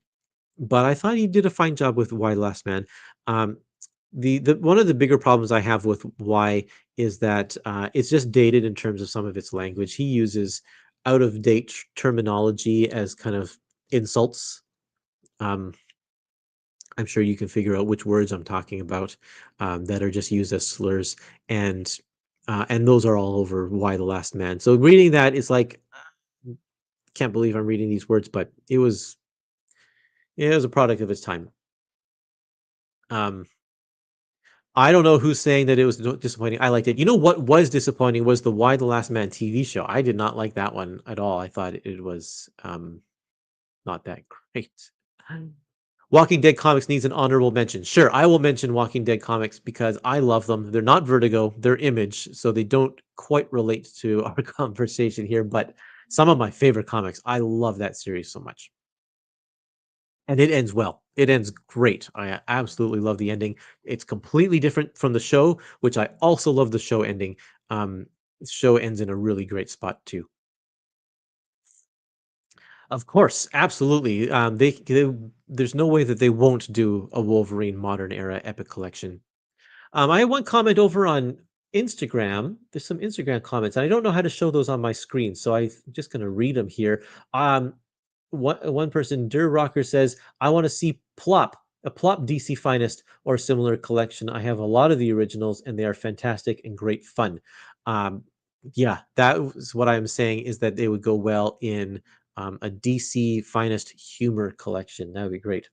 but I thought he did a fine job with Y Last Man. Um, the one of the bigger problems I have with Y is that it's just dated in terms of some of its language. He uses out of date terminology as kind of insults. Um, I'm sure you can figure out which words I'm talking about that are just used as slurs, and those are all over "Why the Last Man." So reading that is like, can't believe I'm reading these words, but it was a product of its time. Um, I don't know who's saying that it was disappointing. I liked it. You know what was disappointing was the "Why the Last Man" TV show. I did not like that one at all. I thought it was not that great. Walking Dead comics needs an honorable mention. Sure, I will mention Walking Dead comics because I love them. They're not Vertigo, they're Image, so they don't quite relate to our conversation here, but some of my favorite comics. I love that series so much. And it ends well. It ends great. I absolutely love the ending. It's completely different from the show, which I also love the show ending. The show ends in a really great spot too. Of course, absolutely. There's no way that they won't do a Wolverine modern era epic collection. I have one comment over on Instagram. There's some Instagram comments, and I don't know how to show those on my screen, so I'm just going to read them here. One person, Der Rocker, says, "I want to see a Plop DC Finest or similar collection. I have a lot of the originals, and they are fantastic and great fun." Um, yeah, that was what I'm saying is that they would go well in a DC Finest humor collection. That would be great.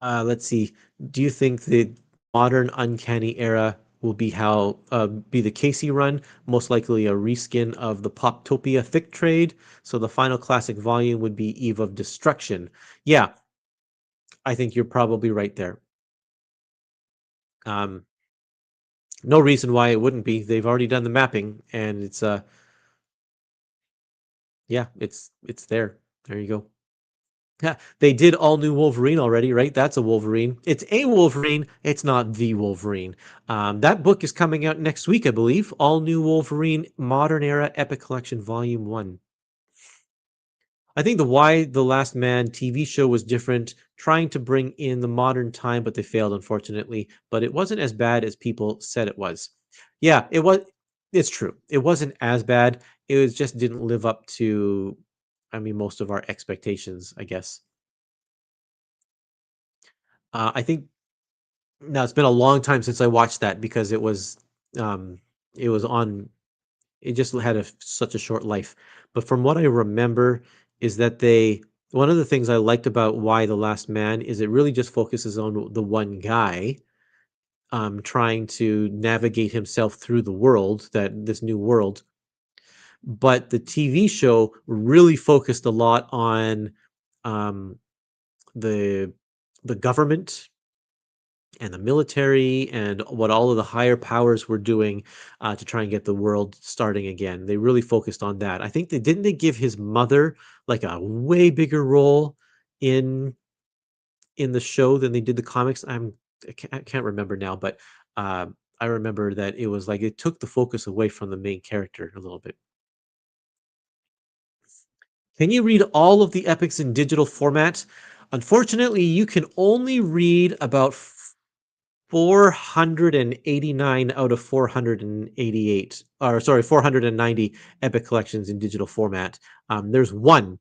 Let's see. Do you think the modern Uncanny era will be the Casey run? Most likely a reskin of the Poptopia Thick trade. So the final classic volume would be Eve of Destruction. Yeah, I think you're probably right there. Um, no reason why it wouldn't be. They've already done the mapping, and yeah, it's there. There you go. Yeah, they did all new Wolverine already, right? That's a Wolverine. It's a Wolverine. It's not the Wolverine. That book is coming out next week, I believe. All new Wolverine, Modern Era Epic Collection, Volume 1. I think the Why the Last Man TV show was different, trying to bring in the modern time, but they failed, unfortunately. But it wasn't as bad as people said it was. Yeah, it was. It's true. It wasn't as bad. It was just didn't live up to, I mean, most of our expectations, I guess. I think now it's been a long time since I watched that because um, it was on. It just had such a short life. But from what I remember, is that they one of the things I liked about Why the Last Man is it really just focuses on the one guy trying to navigate himself through the world, that this new world. But the TV show really focused a lot on um, the the government and the military and what all of the higher powers were doing to try and get the world starting again. They really focused on that. I think they give his mother like a way bigger role in the show than they did the comics. I can't remember now, but uh, I remember that it was like it took the focus away from the main character a little bit. Can you read all of the epics in digital format? Unfortunately, you can only read about 489 out of 488, or sorry, 490 epic collections in digital format. There's one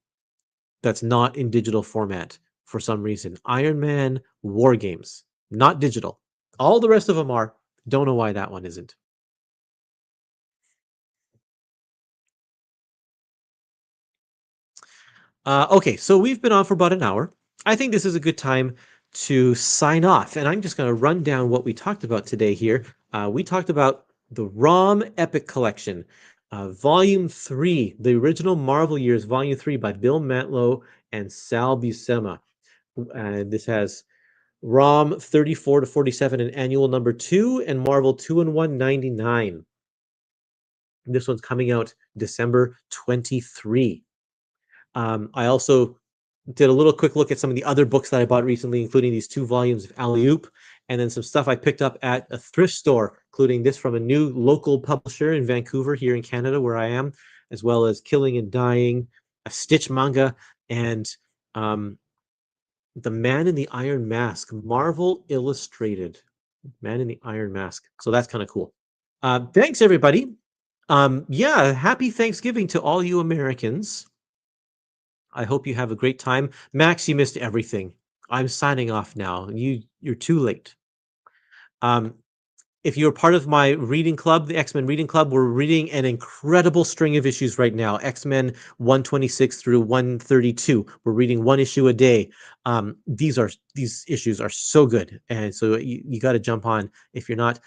that's not in digital format for some reason. Iron Man War Games, not digital. All the rest of them are. Don't know why that one isn't. Okay, so we've been on for about an hour. I think this is a good time to sign off, and I'm just going to run down what we talked about today here. We talked about the ROM Epic Collection, Volume 3, the original Marvel Years, Volume 3 by Bill Mantlo and Sal Buscema. And this has ROM 34 to 47 and annual number 2, and Marvel 2 and 199. This one's coming out December 23. I also did a little quick look at some of the other books that I bought recently, including these 2 volumes of Alley Oop, and then some stuff I picked up at a thrift store, including this from a new local publisher in Vancouver, here in Canada, where I am, as well as Killing and Dying, a Stitch manga, and um, The Man in the Iron Mask, Marvel Illustrated, Man in the Iron Mask. So that's kind of cool. Thanks, everybody. Yeah, happy Thanksgiving to all you Americans. I hope you have a great time. Max, you missed everything. I'm signing off now. You're too late. Um, if you're part of my reading club, the X-Men reading club, we're reading an incredible string of issues right now. X-Men 126 through 132. We're reading one issue a day. These issues are so good, and so you got to jump on if you're not.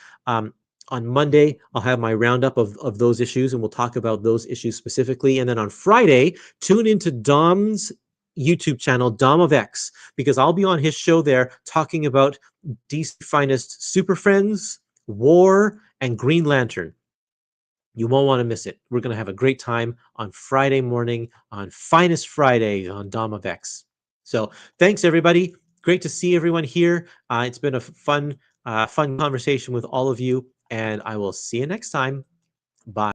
On Monday, I'll have my roundup of those issues, and we'll talk about those issues specifically. And then on Friday, tune into Dom's YouTube channel, Dom of X, because I'll be on his show there talking about DC Finest Super Friends, War, and Green Lantern. You won't want to miss it. We're going to have a great time on Friday morning on Finest Friday on Dom of X. So thanks, everybody. Great to see everyone here. It's been a fun conversation with all of you, and I will see you next time. Bye.